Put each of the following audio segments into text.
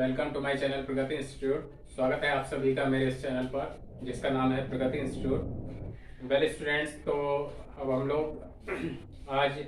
Welcome to my channel Pragati Institute. स्वागत है आप सभी का मेरे इस चैनल पर जिसका नाम है प्रगति इंस्टीट्यूट। वेल स्टूडेंट्स, तो अब हम लोग आज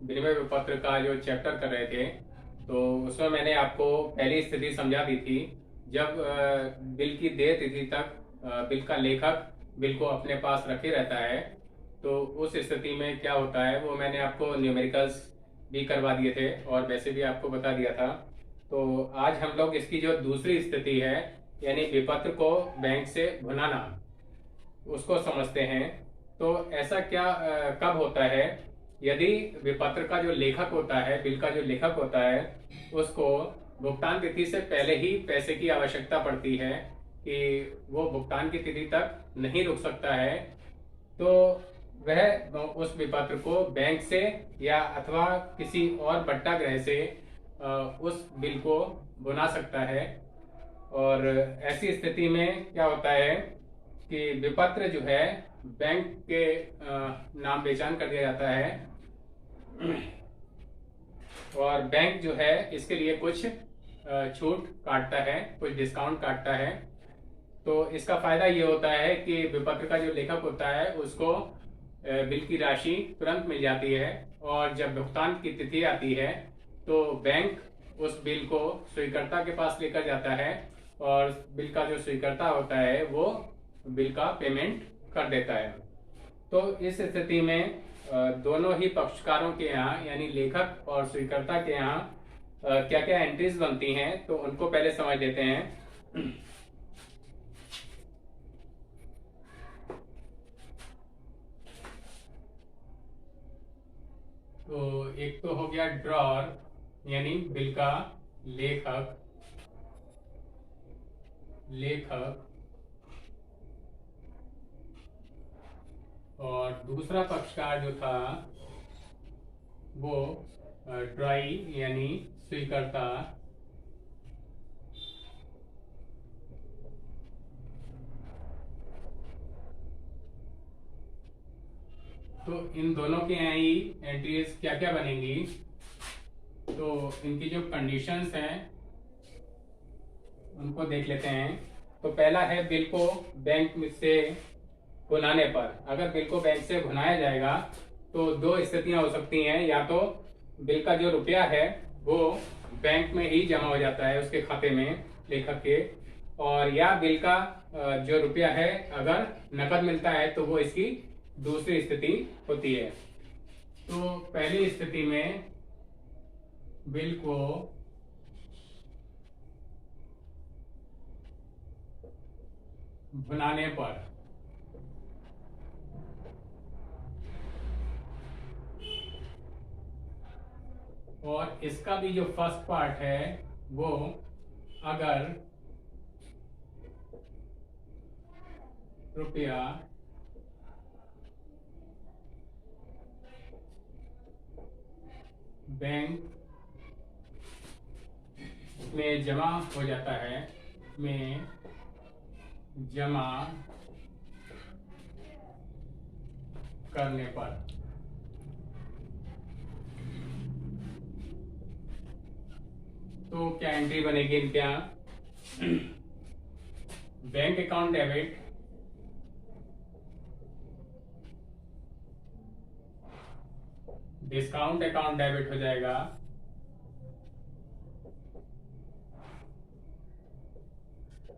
विनिमय विपत्र का जो चैप्टर कर रहे थे, तो उसमें मैंने आपको पहली स्थिति समझा दी थी। जब बिल की देय तिथि तक बिल का लेखक बिल को अपने पास रखे रहता है, तो उस स्थिति में क्या होता है वो मैंने आपको न्यूमेरिकल्स भी करवा दिए थे और वैसे भी आपको बता दिया था। तो आज हम लोग इसकी जो दूसरी स्थिति है, यानी विपत्र को बैंक से भुनाना, उसको समझते हैं। तो ऐसा क्या कब होता है? यदि विपत्र का जो लेखक होता है, बिल का जो लेखक होता है, उसको भुगतान तिथि से पहले ही पैसे की आवश्यकता पड़ती है कि वो भुगतान की तिथि तक नहीं रुक सकता है, तो वह उस विपत्र को बैंक से या अथवा किसी और बट्टागृह से उस बिल को बुना सकता है। और ऐसी स्थिति में क्या होता है कि विपत्र जो है बैंक के नाम बेचान कर दिया जाता है और बैंक जो है इसके लिए कुछ छूट काटता है, कुछ डिस्काउंट काटता है। तो इसका फायदा ये होता है कि विपत्र का जो लेखक होता है उसको बिल की राशि तुरंत मिल जाती है और जब भुगतान की तिथि आती है तो बैंक उस बिल को स्वीकर्ता के पास लेकर जाता है और बिल का जो स्वीकर्ता होता है वो बिल का पेमेंट कर देता है। तो इस स्थिति में दोनों ही पक्षकारों के यहाँ यानी लेखक और स्वीकर्ता के यहाँ क्या क्या एंट्रीज बनती हैं, तो उनको पहले समझ लेते हैं। तो एक तो हो गया ड्रॉर यानी बिल का लेखक और दूसरा पक्षकार जो था वो ड्राई यानी स्वीकर्ता। तो इन दोनों के यहाँ ही एंट्रीज क्या क्या बनेंगी, तो इनकी जो कंडीशंस हैं उनको देख लेते हैं। तो पहला है बिल को बैंक से भुनाने पर। अगर बिल को बैंक से भुनाया जाएगा तो दो स्थितियां हो सकती हैं, या तो बिल का जो रुपया है वो बैंक में ही जमा हो जाता है उसके खाते में लेखक के, और या बिल का जो रुपया है अगर नकद मिलता है तो वो इसकी दूसरी स्थिति होती है। तो पहली स्थिति में बिल को भुनाने पर और इसका भी जो फर्स्ट पार्ट है वो अगर रुपया बैंक में जमा हो जाता है, में जमा करने पर, तो क्या एंट्री बनेगी इनके यहाँ? Bank account debit discount account debit हो जाएगा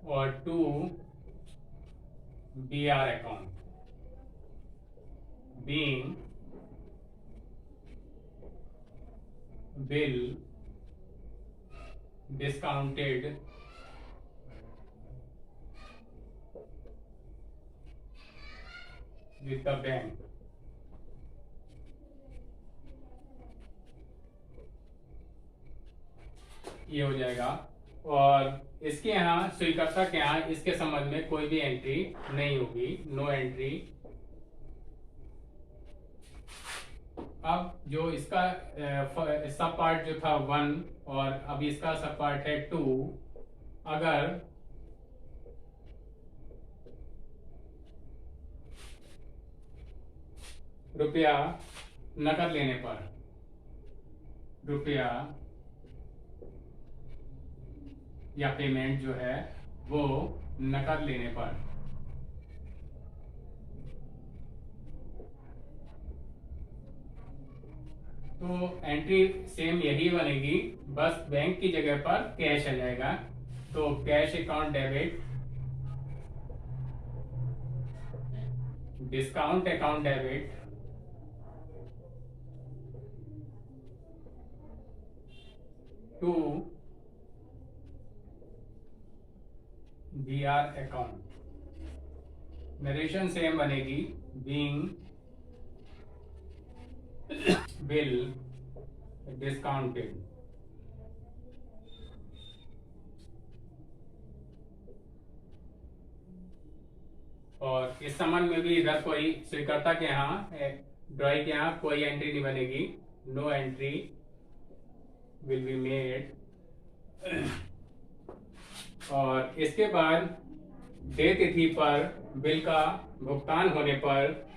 और to BR account being bill discounted with the bank। ये हो जाएगा। और इसके यहाँ स्वीकर्ता के यहाँ इसके संबंध में कोई भी एंट्री नहीं होगी, नो एंट्री। अब जो इसका सब पार्ट जो था 1 और अब इसका सब पार्ट है 2, अगर रुपया नकद लेने पर, रुपया या पेमेंट जो है वो नकद लेने पर। तो एंट्री सेम यही बनेगी, बस बैंक की जगह पर कैश आ जाएगा। तो cash account debit, discount account debit, to BR account. Narration same बनेगी, बीइंग बिल डिस्काउंटेड। और इस संबंध में भी इधर कोई स्वीकर्ता के यहाँ, ड्रॉई के यहाँ कोई एंट्री नहीं बनेगी, no entry will be made. और इसके बाद देय तिथि पर बिल का भुगतान होने पर,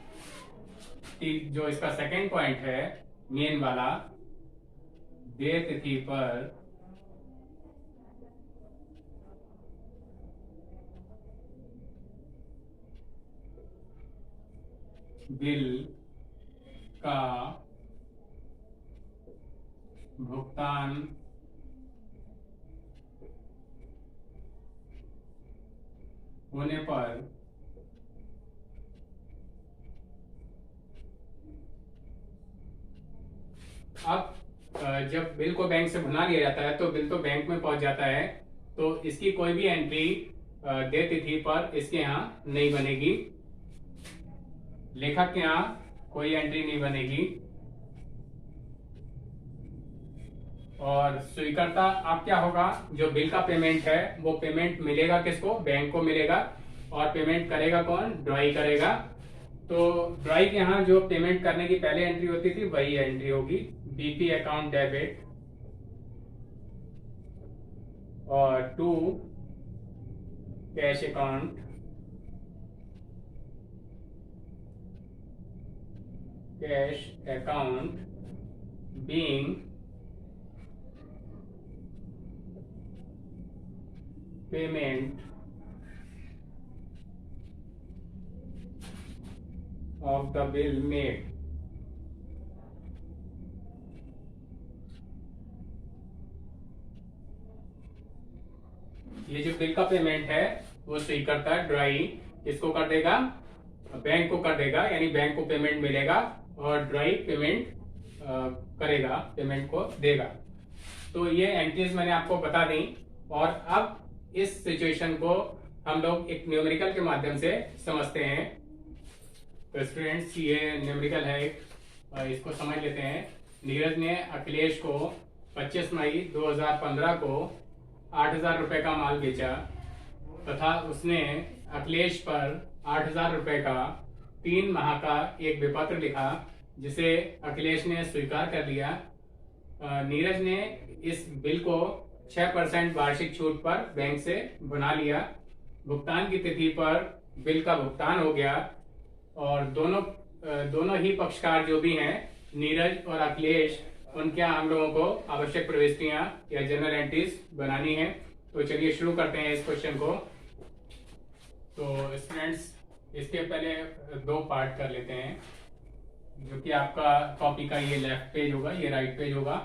कि जो इसका सेकंड पॉइंट है मेन वाला, देय तिथि पर बिल का भुगतान होने पर अब जब बिल को बैंक से भुना लिया जाता है तो बिल तो बैंक में पहुंच जाता है, तो इसकी कोई भी एंट्री देय तिथि पर इसके यहाँ नहीं बनेगी, लेखक के यहाँ कोई एंट्री नहीं बनेगी। और स्वीकर्ता अब क्या होगा, जो बिल का पेमेंट है वो पेमेंट मिलेगा किसको, बैंक को मिलेगा। और पेमेंट करेगा कौन, ड्रॉई करेगा। तो ड्रॉई के यहाँ जो पेमेंट करने की पहले एंट्री होती थी वही एंट्री होगी, बीपी अकाउंट डेबिट, और to cash account, cash account being payment of the bill made। ये जो बिल का पेमेंट है वो स्वीकर्ता ड्रॉई किसको कर देगा, बैंक को कर देगा, यानी बैंक को पेमेंट मिलेगा और ड्रॉई पेमेंट करेगा, पेमेंट को देगा। तो ये एंट्रीज मैंने आपको बता दी। और अब इस सिचुएशन को हम लोग एक न्यूमेरिकल के माध्यम से समझते हैं। तो स्टूडेंट्स ये न्यूमेरिकल है, इसको समझ लेते हैं। नीरज ने अखिलेश को 25 मई 2015 को 8,000 रुपए का माल बेचा तथा उसने अखिलेश पर 8,000 रुपए का 3 माह का एक विपत्र लिखा, जिसे अखिलेश ने स्वीकार कर लिया। नीरज ने इस बिल को 6% वार्षिक छूट पर बैंक से बना लिया। भुगतान की तिथि पर बिल का भुगतान हो गया और दोनों ही पक्षकार जो भी हैं, नीरज और अखिलेश, उनके यहाँ हम लोगों को आवश्यक प्रविष्टियां या जनरल एंट्रीज बनानी है। तो चलिए शुरू करते हैं इस क्वेश्चन को। तो स्टूडेंट्स इसके पहले 2 पार्ट कर लेते हैं, जो कि आपका कॉपी का ये लेफ्ट पेज होगा, ये राइट पेज होगा।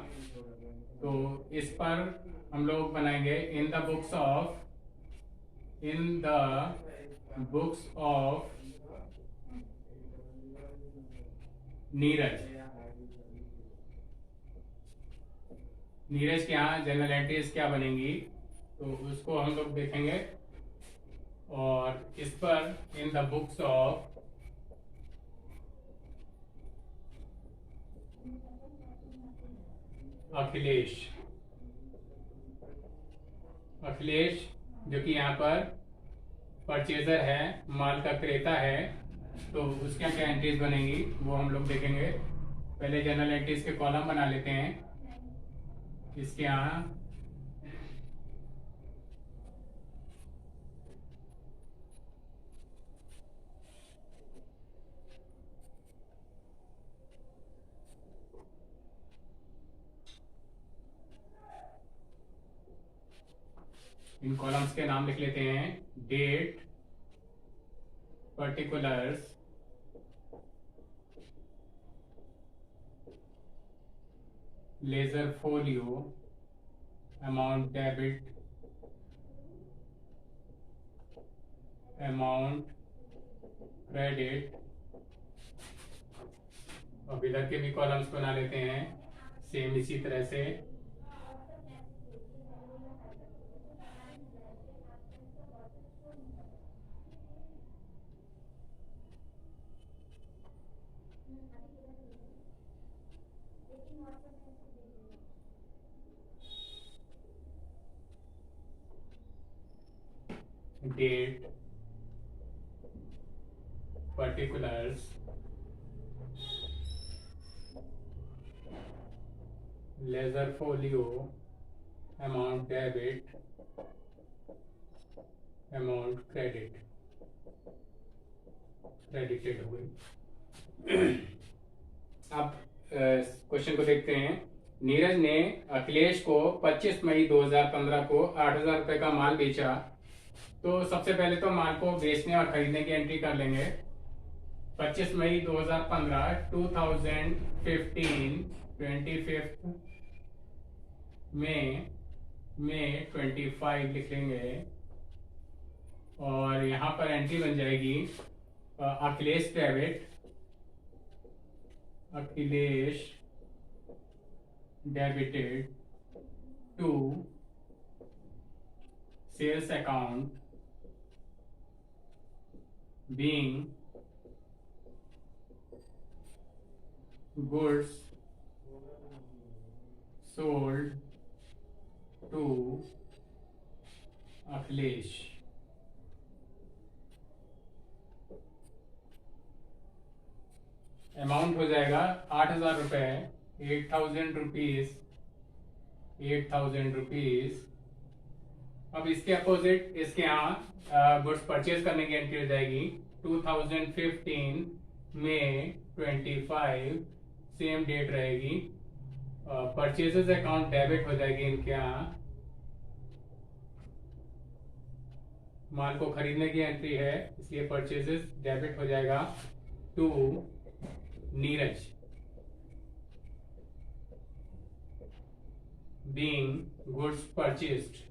तो इस पर हम लोग बनाएंगे in the books of Neeraj के यहाँ जनरल एंट्रीज क्या बनेंगी, तो उसको हम लोग देखेंगे। और इस पर in the books of Akhilesh जो कि यहाँ पर परचेजर है, माल का क्रेता है, तो उसके क्या एंट्रीज बनेंगी वो हम लोग देखेंगे। पहले जनरल एंट्रीज के कॉलम बना लेते हैं। इसके यहाँ इन कॉलम्स के नाम लिख लेते हैं। Date, particulars, ledger folio, amount debit, amount credit. अब इधर के भी कॉलम्स बना लेते हैं सेम इसी तरह से। Date, particulars, ledger folio, amount debit, amount credited हो गई। अब क्वेश्चन को देखते हैं। नीरज ने अखिलेश को 25 मई 2015 को 8,000 रुपए का माल बेचा। तो सबसे पहले तो माल को बेचने और खरीदने की एंट्री कर लेंगे। 25 मई 2015, 2015, 25 मई 25 लिख लेंगे और यहाँ पर एंट्री बन जाएगी Akhilesh debit, Akhilesh debited to sales account being goods sold to Akhilesh. Amount हो जाएगा 8,000 रुपए, 8,000 रुपीज, 8,000 रुपीज। अब इसके अपोजिट इसके यहाँ गुड्स परचेज करने की एंट्री हो जाएगी 2015 मई 25, सेम डेट रहेगी। परचेजेस अकाउंट डेबिट हो जाएगी इनके यहाँ। माल को खरीदने की एंट्री है इसलिए परचेजेस डेबिट हो जाएगा to Neeraj, being goods purchased.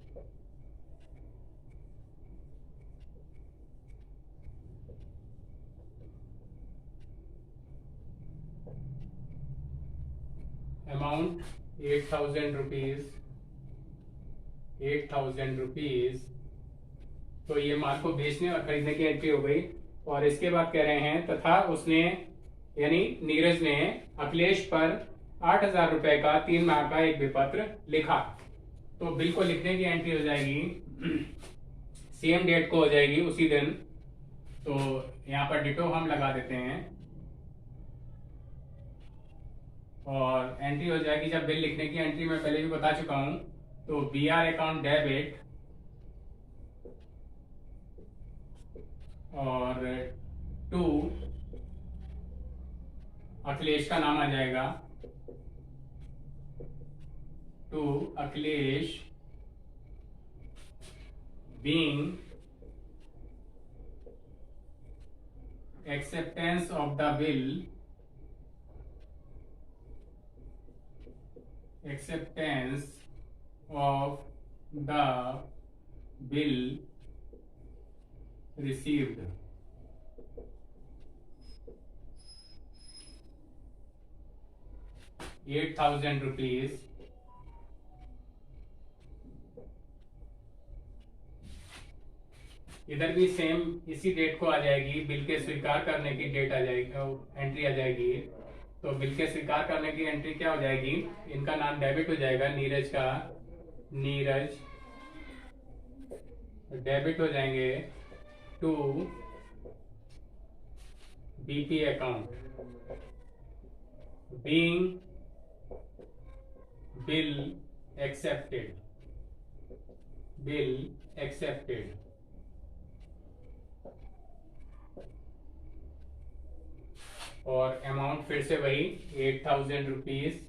Amount 8,000 rupees, 8,000 rupees. तो ये माल को बेचने और खरीदने की एंट्री हो गई। और इसके बाद कह रहे हैं तथा उसने यानी नीरज ने अखिलेश पर 8,000 रुपए का 3 माह का एक विपत्र लिखा। तो बिल को लिखने की एंट्री हो जाएगी सेम डेट को हो जाएगी उसी दिन। तो यहाँ पर डिटो हम लगा देते हैं और एंट्री हो जाएगी। जब बिल लिखने की एंट्री मैं पहले भी बता चुका हूं। तो BR अकाउंट डेबिट और टू अखिलेश का नाम आ जाएगा, to Akhilesh being acceptance of the bill, acceptance of the bill received। ₹8,000। इधर भी सेम इसी डेट को आ जाएगी, बिल के स्वीकार करने की डेट आ जाएगी, एंट्री आ जाएगी। तो बिल के स्वीकार करने की एंट्री क्या हो जाएगी, इनका नाम डेबिट हो जाएगा, नीरज का नीरज डेबिट हो जाएंगे to BP account being bill accepted, bill accepted. और अमाउंट फिर से वही 8,000 रुपीज।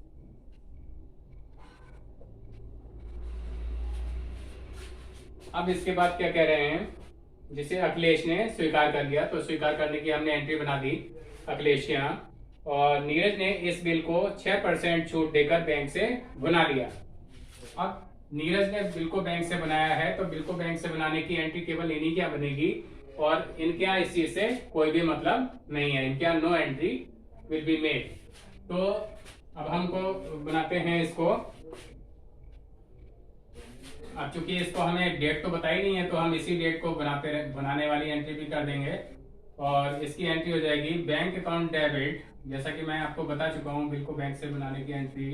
अब इसके बाद क्या कह रहे हैं, जिसे अखिलेश ने स्वीकार कर लिया, तो स्वीकार करने की हमने एंट्री बना दी अखिलेश के यहाँ, और नीरज ने इस बिल को 6% छूट देकर बैंक से बना लिया। अब नीरज ने बिल को बैंक से बनाया है, तो बिल को बैंक से बनाने की एंट्री केवल इन्हीं क्या बनेगी, और इनके यहाँ इस चीज से कोई भी मतलब नहीं है, इनके यहाँ no entry will be made. तो अब हमको बनाते हैं इसको। अब चूंकि इसको हमें डेट तो बताई नहीं है, तो हम इसी डेट को बनाने वाली एंट्री भी कर देंगे, और इसकी एंट्री हो जाएगी बैंक अकाउंट डेबिट। जैसा कि मैं आपको बता चुका हूँ बिल को बैंक से बनाने की एंट्री,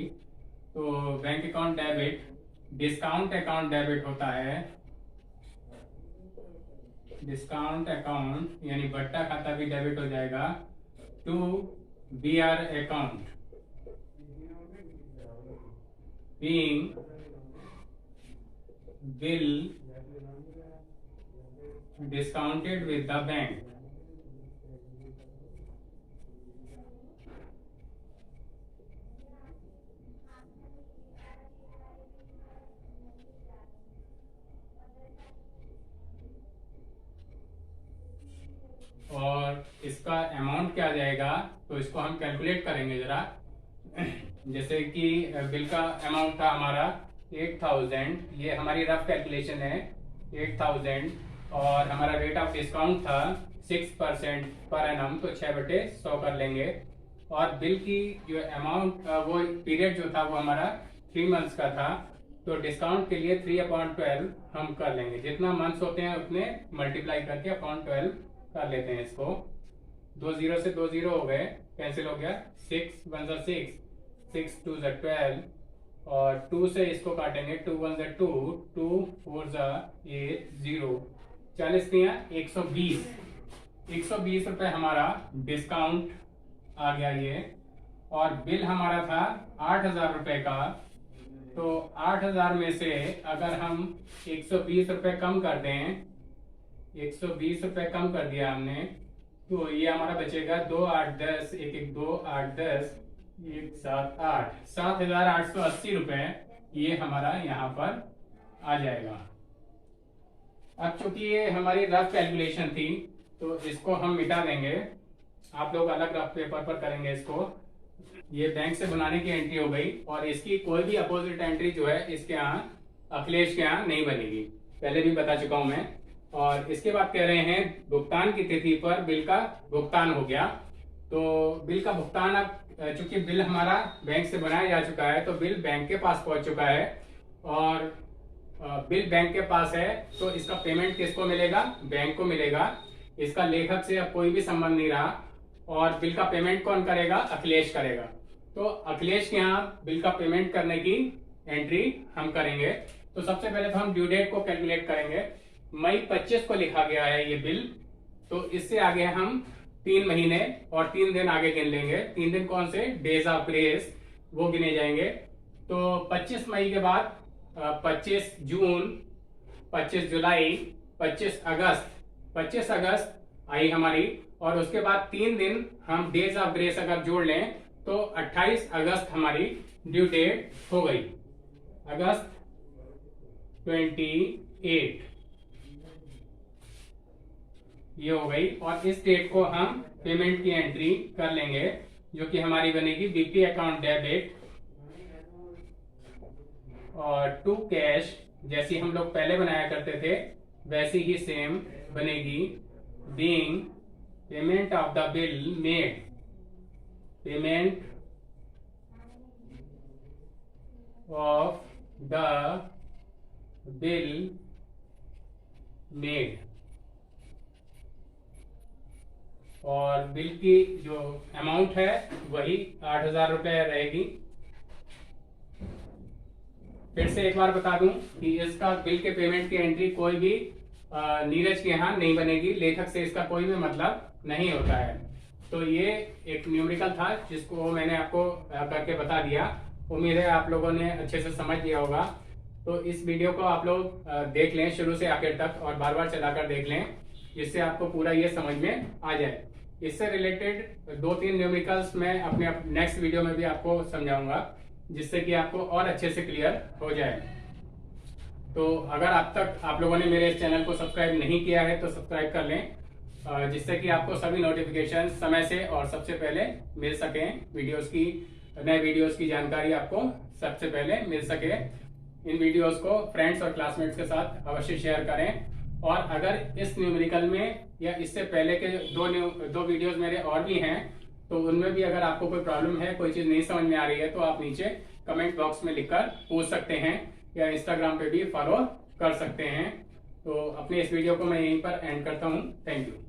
तो bank account debit discount account debit होता है, डिस्काउंट अकाउंट यानी बट्टा खाता भी डेबिट हो जाएगा to BR account being bill discounted with the bank. और इसका अमाउंट क्या आ जाएगा, तो इसको हम कैलकुलेट करेंगे जरा। जैसे कि बिल का अमाउंट था हमारा 8000, ये हमारी रफ कैलकुलेशन है 8000, और हमारा रेट ऑफ डिस्काउंट था 6% पर एनम, तो 6/100 कर लेंगे। और बिल की जो अमाउंट, वो पीरियड जो था वो हमारा 3 मंथ्स का था, तो डिस्काउंट के लिए 3/12 हम कर लेंगे। जितना मंथ्स होते हैं उतने मल्टीप्लाई करके अपॉन 12 कर लेते हैं इसको। 2 0 से 2 0 हो गए, कैंसिल हो गया, 6 1 6, 6 2 12, और 2 से इसको काटेंगे, 2 1 2, 2 4 8 0, 40 दिया 120, 120 रुपए हमारा डिस्काउंट आ गया ये। और बिल हमारा था 8000 रुपए का, तो 8000 में से अगर हम 120 रुपए कम कर दें, 120 रुपए कम कर दिया हमने, तो ये हमारा बचेगा 2 8 10, 1 1 2 8 10, 1 7 8, 7880 रुपए ये हमारा यहाँ पर आ जाएगा। अब चूंकि ये हमारी रफ कैलकुलेशन थी, तो इसको हम मिटा देंगे, आप लोग अलग रफ पेपर पर करेंगे इसको। ये बैंक से बनाने की एंट्री हो गई, और इसकी कोई भी अपोजिट एंट्री जो है इसके यहाँ अखिलेश के यहाँ नहीं बनेगी, पहले भी बता चुका हूं मैं। और इसके बाद कह रहे हैं भुगतान की तिथि पर बिल का भुगतान हो गया, तो बिल का भुगतान, अब चूंकि बिल हमारा बैंक से बनाया जा चुका है, तो बिल बैंक के पास पहुंच चुका है, और बिल बैंक के पास है, तो इसका पेमेंट किसको मिलेगा, बैंक को मिलेगा। इसका लेखक से अब कोई भी संबंध नहीं रहा, और बिल का पेमेंट कौन करेगा, अखिलेश करेगा। तो अखिलेश के यहाँ बिल का पेमेंट करने की एंट्री हम करेंगे। तो सबसे पहले तो हम ड्यू डेट को कैलकुलेट करेंगे। मई 25 को लिखा गया है ये बिल, तो इससे आगे हम 3 महीने और 3 दिन आगे गिन लेंगे। 3 दिन कौन से, डेज ऑफ ग्रेस, वो गिने जाएंगे। तो 25 मई के बाद 25 जून, 25 जुलाई, 25 अगस्त, 25 अगस्त आई हमारी, और उसके बाद 3 दिन हम डेज ऑफ ग्रेस अगर जोड़ लें तो 28 अगस्त हमारी ड्यू डेट हो गई, अगस्त 28 ये हो गई। और इस डेट को हम पेमेंट की एंट्री कर लेंगे, जो कि हमारी बनेगी बीपी अकाउंट डेबिट, और टू कैश, जैसी हम लोग पहले बनाया करते थे वैसी ही सेम बनेगी, being payment of the bill made, payment of the bill made. और बिल की जो अमाउंट है वही 8000 रुपए रहेगी। फिर से एक बार बता दूं कि इसका बिल के पेमेंट की एंट्री कोई भी नीरज के यहाँ नहीं बनेगी, लेखक से इसका कोई भी मतलब नहीं होता है। तो ये एक न्यूमेरिकल था जिसको मैंने आपको करके बता दिया। उम्मीद है आप लोगों ने अच्छे से समझ लिया होगा। तो इस वीडियो को आप लोग देख लें शुरू से आखिर तक, और बार बार चलाकर देख लें, जिससे आपको पूरा ये समझ में आ जाए। इससे रिलेटेड 2-3 न्यूमेरिकल्स मैं अपने नेक्स्ट वीडियो में भी आपको समझाऊंगा, जिससे कि आपको और अच्छे से क्लियर हो जाए। तो अगर अब तक आप लोगों ने मेरे इस चैनल को सब्सक्राइब नहीं किया है तो सब्सक्राइब कर लें, जिससे कि आपको सभी नोटिफिकेशन समय से और सबसे पहले मिल सकें। नए वीडियोस की जानकारी आपको सबसे पहले मिल सके। इन वीडियोस को फ्रेंड्स और क्लासमेट्स के साथ अवश्य शेयर करें। और अगर इस न्यूमेरिकल में या इससे पहले के दो वीडियोस मेरे और भी हैं, तो उनमें भी अगर आपको कोई प्रॉब्लम है, कोई चीज नहीं समझ में आ रही है, तो आप नीचे कमेंट बॉक्स में लिखकर पूछ सकते हैं या इंस्टाग्राम पे भी फॉलो कर सकते हैं। तो अपने इस वीडियो को मैं यहीं पर एंड करता हूँ। Thank you.